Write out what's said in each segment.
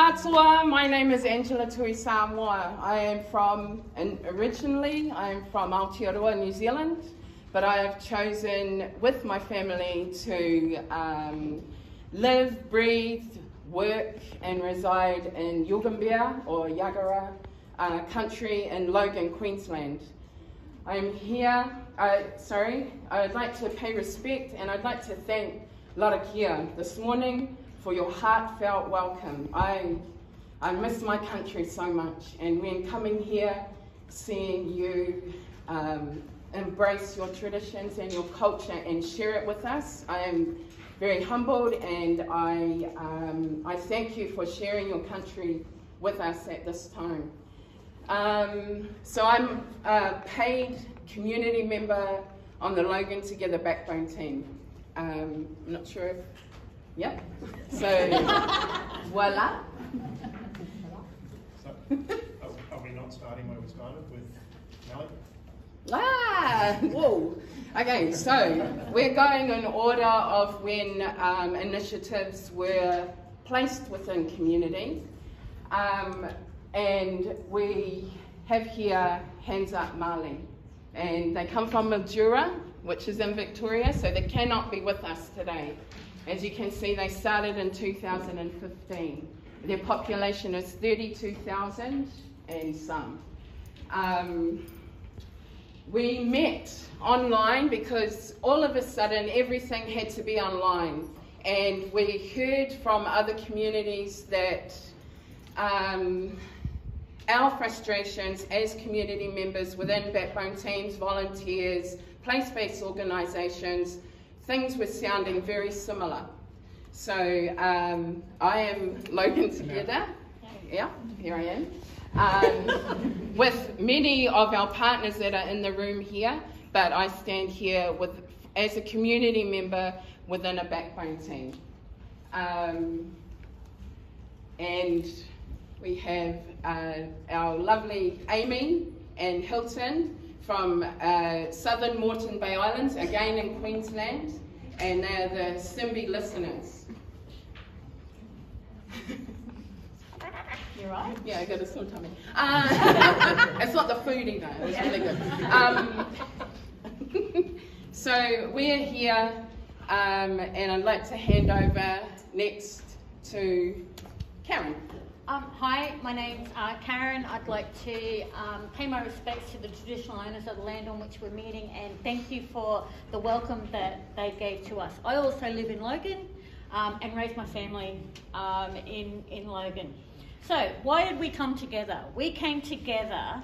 Katoa, my name is Angela Tui Samoa. Originally I am from Aotearoa, New Zealand, but I have chosen with my family to live, breathe, work and reside in Yugambeh or Yagara country in Logan, Queensland. I'm here, I'd like to pay respect and I'd like to thank Larakia this morning for your heartfelt welcome. I miss my country so much, and when coming here, seeing you embrace your traditions and your culture and share it with us, I am very humbled, and I thank you for sharing your country with us at this time. So I'm a paid community member on the Logan Together Backbone team. I'm not sure if, yep. So, voila. So, are we not starting where we started with Nellie? Whoa. Okay, so we're going in order of when initiatives were placed within community. And we have here Hands Up Mali. And they come from Mildura, which is in Victoria, so they cannot be with us today. As you can see, they started in 2015. Their population is 32,000 and some. We met online because all of a sudden everything had to be online. And we heard from other communities that our frustrations as community members within backbone teams, volunteers, place-based organisations, things were sounding very similar. So I am Logan Together, yeah, here I am, with many of our partners that are in the room here, but I stand here as a community member within a backbone team. And we have our lovely Amy and Hilton from southern Moreton Bay Islands, again in Queensland, and they're the Simbi listeners. You're right. Yeah, I got a sore tummy. It's not the food either, it was really good. So we're here, and I'd like to hand over next to Karen. Hi, my name's Karen. I'd like to pay my respects to the traditional owners of the land on which we're meeting, and thank you for the welcome that they gave to us. I also live in Logan and raised my family in Logan. So why did we come together? We came together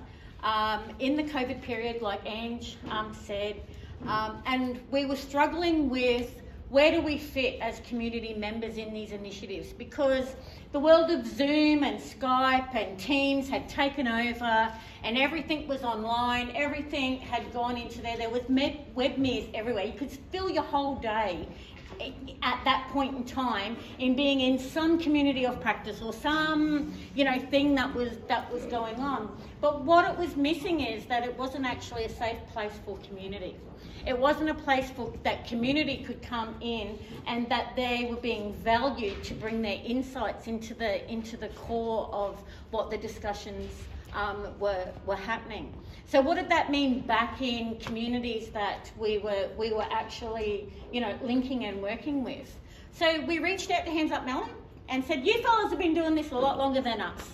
in the COVID period, like Ange said, and we were struggling with where do we fit as community members in these initiatives, because the world of Zoom and Skype and Teams had taken over and everything was online, everything had gone into there. There was webinars everywhere. You could fill your whole day at that point in time in being in some community of practice or some thing that was going on. But what it was missing is that it wasn't actually a safe place for community. It wasn't a place that community could come in and that they were being valued to bring their insights into the core of what the discussions were happening. So what did that mean back in communities that we were actually linking and working with? So we reached out to Hands Up Melbourne and said, you fellas have been doing this a lot longer than us.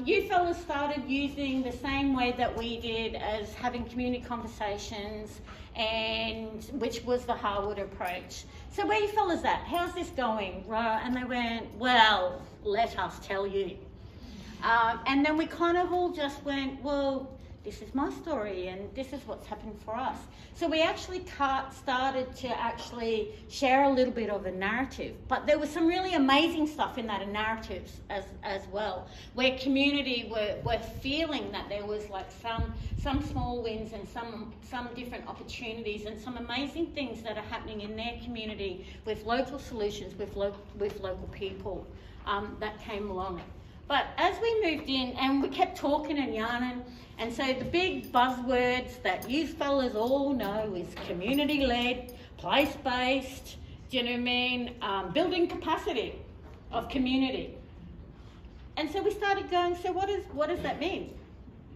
You fellas started using the same way that we did as having community conversations, and which was the Harwood approach. So where you fellas at? How's this going? And they went, well, let us tell you. And then we kind of all just went, well, this is my story and this is what's happened for us. So we actually started to actually share a little bit of a narrative, but there was some really amazing stuff in that narrative as well, where community were feeling that there was like some small wins and some different opportunities and some amazing things that are happening in their community with local solutions, with local people that came along. But as we moved in and we kept talking and yarning, and so the big buzzwords that you fellas all know is community-led, place-based, do you know what I mean? Building capacity of community. And so we started going, so what does that mean?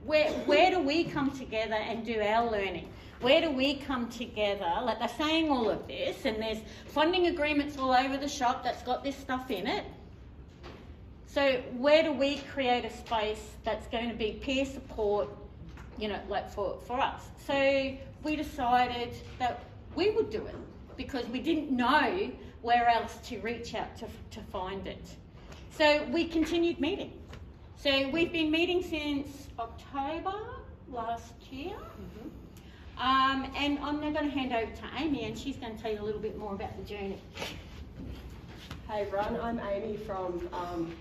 Where do we come together and do our learning? Where do we come together? Like, they're saying all of this, and there's funding agreements all over the shop that's got this stuff in it. So where do we create a space that's going to be peer support, you know, like for us? So we decided that we would do it because we didn't know where else to reach out to find it. So we continued meeting. So we've been meeting since October last year. And I'm now going to hand over to Amy, and she's going to tell you a little bit more about the journey. Hey everyone, I'm Amy from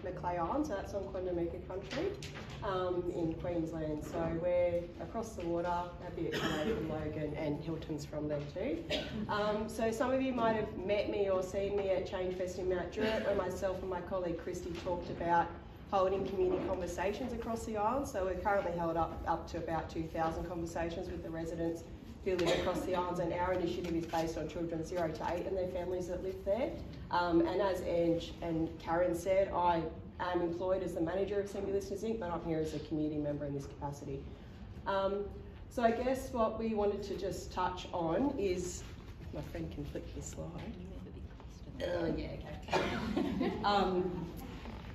Macleay Island, so that's on Quandamooka country in Queensland. So we're across the water, a bit away from Logan, and Hilton's from there too. So some of you might have met me or seen me at Changefest in Mount Druitt, where myself and my colleague Christy talked about holding community conversations across the island. So we're currently held up to about 2,000 conversations with the residents who live across the islands, and our initiative is based on children 0 to 8 and their families that live there. And as Ange and Karen said, I am employed as the manager of Assembly Listeners Inc, but I'm here as a community member in this capacity. So I guess what we wanted to just touch on is, if my friend can flick this slide.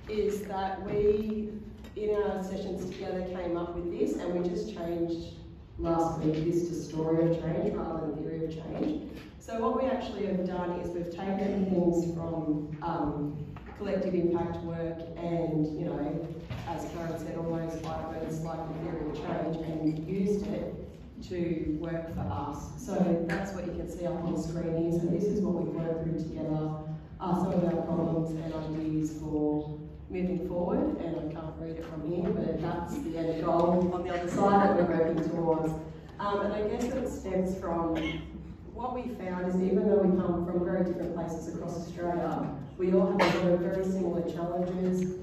Is that we, in our sessions together, came up with this, and we just changed last week this to story of change rather than theory of change. So what we actually have done is we've taken things from collective impact work and, you know, as Karen said, almost like words like the theory of change, and used it to work for us. So that's what you can see up on the screen here. So this is what we've worked through together, some of our problems and ideas for moving forward, and I can't read it from here, but that's the end goal on the other side that we're working towards. And I guess it stems from what we found is, even though we come from very different places across Australia, we all have a lot of very similar challenges,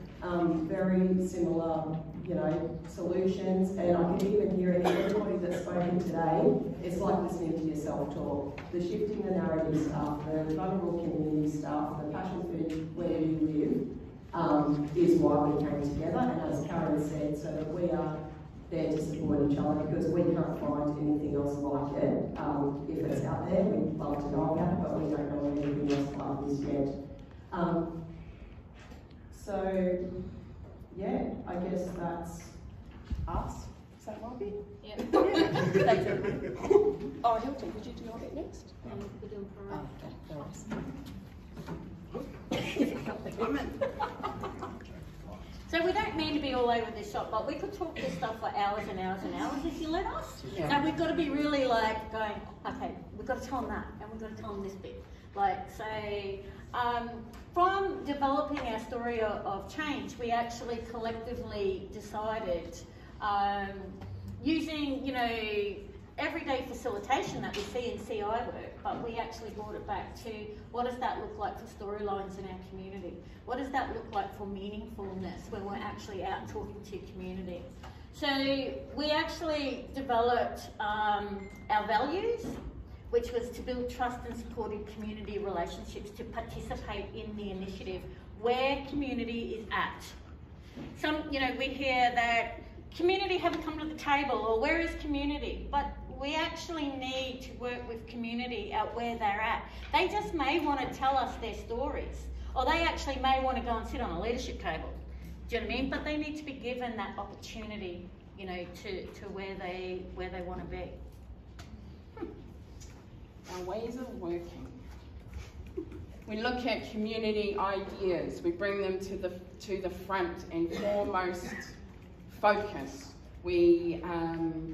very similar, you know, solutions, and I can even hear it in everybody that's spoken today. It's like listening to yourself talk. The shifting the narrative stuff, the vulnerable community stuff, the passion for where you live, is why we came together, and as Karen said, so that we are there to support each other, because we can't find anything else like it. If it's out there, we'd love to know about it, but we don't know anything else like this yet. So, yeah, I guess that's us. Is that right? Yeah. Thanks, everybody. Oh, Hilton, did you do it next? We're doing parade. Oh, okay, no worries. So we don't mean to be all over this shop, but we could talk this stuff for hours and hours and hours if you let us. Yeah. So we've got to be really like going, okay, we've got to tell them that, and we've got to tell them this bit. Like, say, from developing our story of change, we actually collectively decided, using, you know, everyday facilitation that we see in CI work, but we actually brought it back to what does that look like for storylines in our community? What does that look like for meaningfulness when we're actually out talking to community? So we actually developed our values, which was to build trust and supportive community relationships to participate in the initiative where community is at. Some, you know, we hear that community haven't come to the table, or where is community? But we actually need to work with community out where they're at. They just may want to tell us their stories, or they actually may want to go and sit on a leadership table. Do you know what I mean? But they need to be given that opportunity, you know, to where they want to be. Our ways of working. We look at community ideas. We bring them to the front and foremost focus. We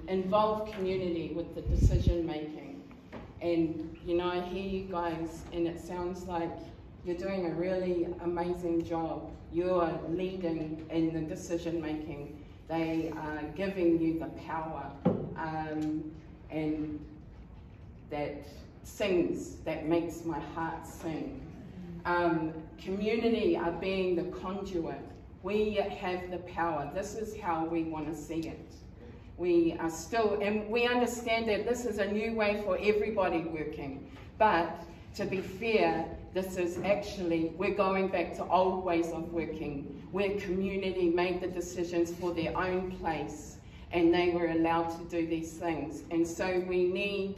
involve community with the decision making. And, you know, I hear you guys, and it sounds like you're doing a really amazing job. You're leading in the decision making. They are giving you the power, and that sings, that makes my heart sing. Community are being the conduit. We have the power. This is how we want to see it. We are still, and we understand that this is a new way for everybody working, but to be fair, this is actually, we're going back to old ways of working, where community made the decisions for their own place and they were allowed to do these things. And so we need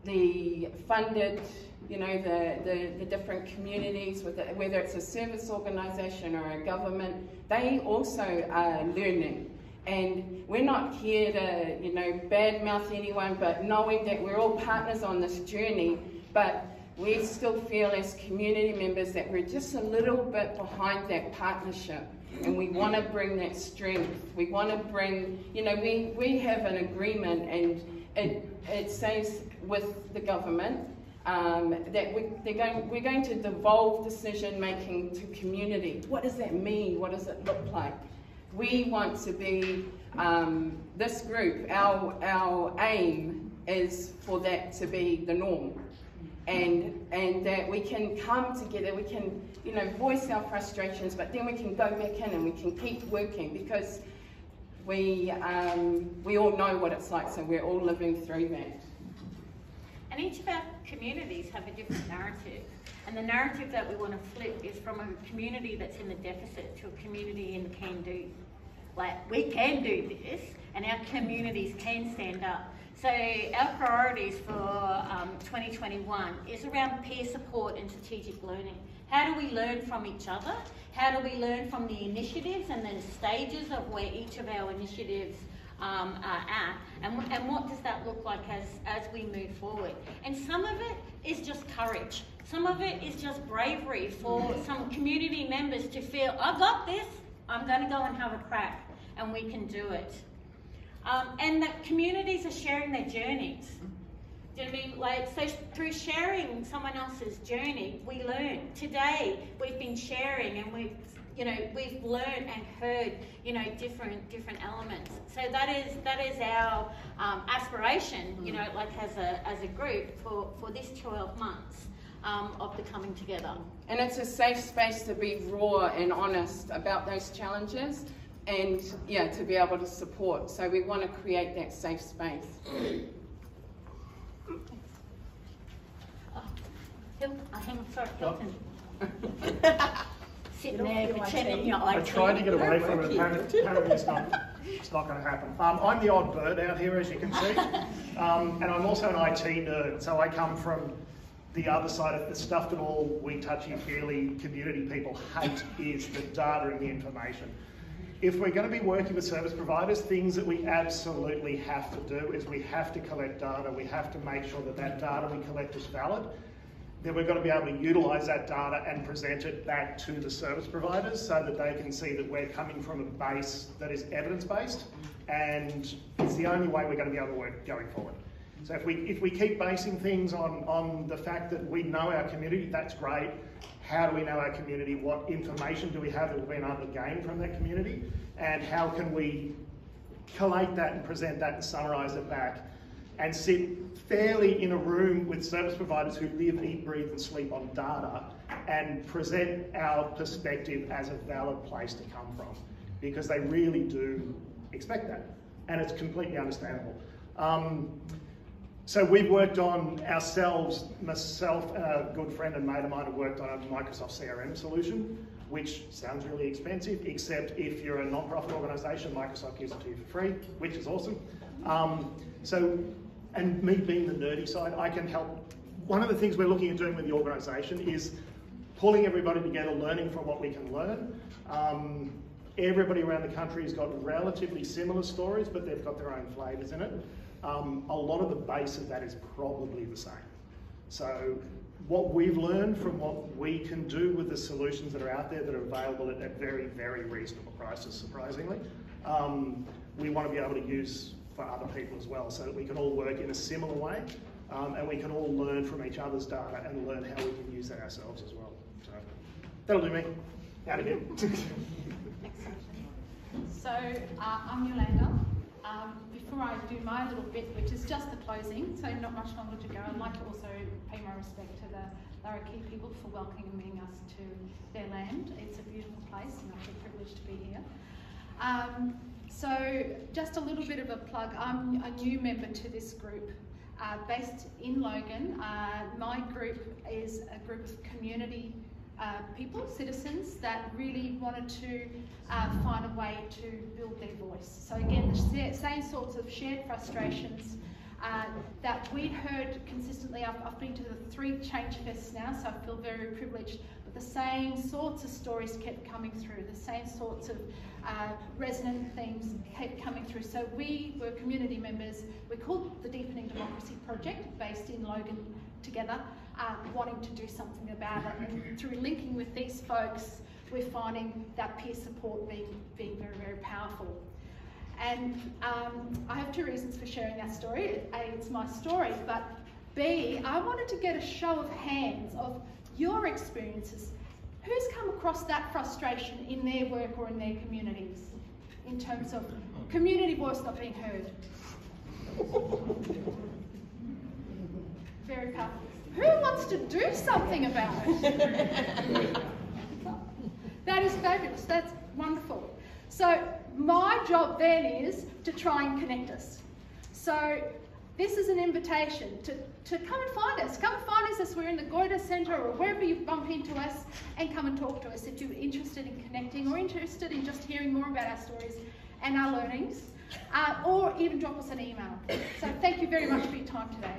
the funded, you know, the different communities, whether it's a service organisation or a government, they also are learning. And we're not here to, you know, badmouth anyone, but knowing that we're all partners on this journey, but we still feel as community members that we're just a little bit behind that partnership. And we want to bring that strength. We want to bring, you know, we have an agreement, and it says with the government that we're going to devolve decision making to community. What does that mean? What does it look like? We want to be this group. Our aim is for that to be the norm, and that we can come together. We can, you know, voice our frustrations, but then we can go back in and we can keep working, because we all know what it's like. So we're all living through that. And each of our communities have a different narrative. And the narrative that we want to flip is from a community that's in the deficit to a community in the can-do. Like, we can do this, and our communities can stand up. So our priorities for 2021 is around peer support and strategic learning. How do we learn from each other? How do we learn from the initiatives and then stages of where each of our initiatives are at, and what does that look like as we move forward? And some of it is just courage. Some of it is just bravery for some community members to feel, I've got this, I'm going to go and have a crack, and we can do it. And that communities are sharing their journeys. Do you know what I mean? Like, so through sharing someone else's journey, we learn. Today, we've been sharing, and we've learned and heard, you know, different elements. So that is our aspiration, you know, like as a group for this 12 months of the coming together. And it's a safe space to be raw and honest about those challenges, and yeah, to be able to support. So we want to create that safe space. Hilton. Sitting there pretending you're I tried to get away from it, apparently it's not going to happen. I'm the odd bird out here, as you can see, and I'm also an IT nerd, so I come from the other side of the stuff that all we touchy-feely community people hate is the data and the information. If we're going to be working with service providers, things that we absolutely have to do is we have to collect data. We have to make sure that that data we collect is valid. Then we've got to be able to utilise that data and present it back to the service providers so that they can see that we're coming from a base that is evidence-based, and it's the only way we're going to be able to work going forward. So if we keep basing things on the fact that we know our community, that's great. How do we know our community? What information do we have that we've been able to gain from that community? And how can we collate that and present that and summarise it back and sit fairly in a room with service providers who live, eat, breathe and sleep on data and present our perspective as a valid place to come from, because they really do expect that, and it's completely understandable. So we've worked on ourselves, myself and a good friend and mate of mine have worked on a Microsoft CRM solution, which sounds really expensive, except if you're a non-profit organisation, Microsoft gives it to you for free, which is awesome. And me being the nerdy side, I can help. One of the things we're looking at doing with the organisation is pulling everybody together, learning from what we can learn. Everybody around the country has got relatively similar stories, but they've got their own flavours in it. A lot of the base of that is probably the same. So what we've learned from what we can do with the solutions that are out there that are available at very, very reasonable prices, surprisingly, we want to be able to use for other people as well, so that we can all work in a similar way, and we can all learn from each other's data and learn how we can use that ourselves as well. So that'll do me. Out of here. So I'm Yolanda. Before I do my little bit, which is just the closing, so not much longer to go, I'd like to also pay my respect to the Larrakia people for welcoming us to their land. It's a beautiful place, and I feel privileged to be here. So just a little bit of a plug. I'm a new member to this group, based in Logan. My group is a group of community people, citizens, that really wanted to find a way to build their voice. So again, the same sorts of shared frustrations that we'd heard consistently. I've been to the 3 Changefests now, so I feel very privileged, but the same sorts of stories kept coming through, the same sorts of resonant themes kept coming through. So we were community members. We called the Deepening Democracy Project, based in Logan, together, wanting to do something about it. And through linking with these folks, we're finding that peer support being very, very powerful. And I have 2 reasons for sharing that story. A, it's my story, but B, I wanted to get a show of hands of your experiences. Who's come across that frustration in their work or in their communities in terms of community voice not being heard? Very powerful. Who wants to do something about it? That is fabulous. That's wonderful. So my job then is to try and connect us. So this is an invitation to come and find us. Come and find us as we're in the Goita Centre or wherever you bump into us, and come and talk to us if you're interested in connecting or interested in just hearing more about our stories and our learnings, or even drop us an email. So thank you very much for your time today.